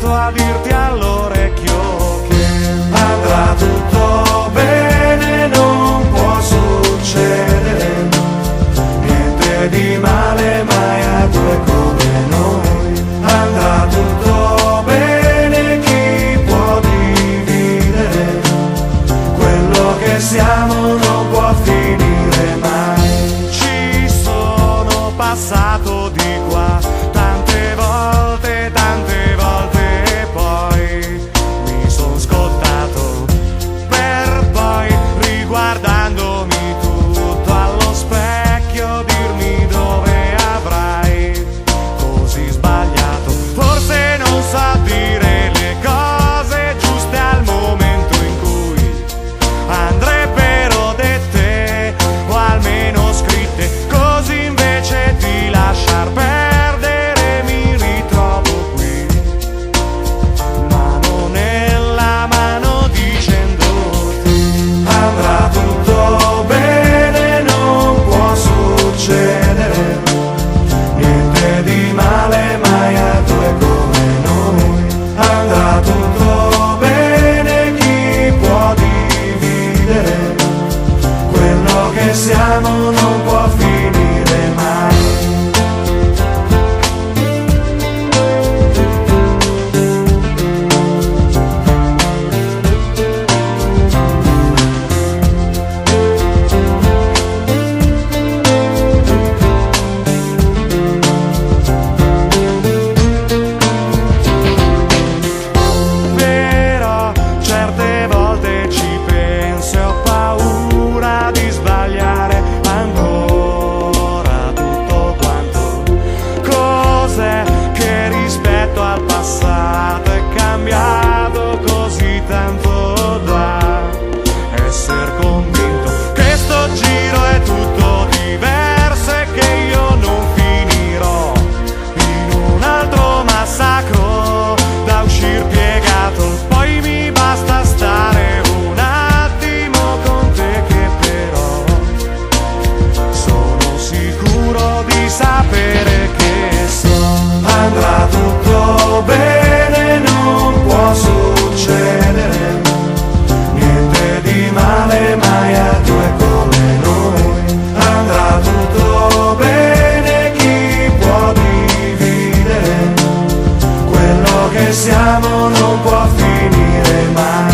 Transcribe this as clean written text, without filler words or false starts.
provato a dirti all'orecchio che andrà tutto bene, non può succedere niente di male mai a due come noi. Andrà tutto bene, chi può dividere quello che siamo non può finire mai. Ci sono passato di qua tante volte e poi mi son scottato per poi riguardandomi tutto allo specchio dirmi dove avrai così sbagliato. Forse non so dire le cose giuste al momento in cui andrebbero dette o almeno scritte, così invece di lasciar perdere mi ritrovo qui, mano nella mano dicendoti andrà tutto bene, non può succedere niente di male mai a due come noi. Andrà tutto bene, chi può dividere quello che siamo non può finire mai. Però certe volte ci penso e ho paura di sbagliare ancora tutto quanto. Cos'è che rispetto al passato è cambiato così tanto da essere convinto che sto giro è tutto diverso e che io non finirò in un altro massacro da uscir piegato. Poi mi basta stare un attimo con te che però sono sicuro di sapere che andrà tutto bene, non può succedere niente di male mai a due come noi. Andrà tutto bene, chi può dividere quello che siamo non può finire mai.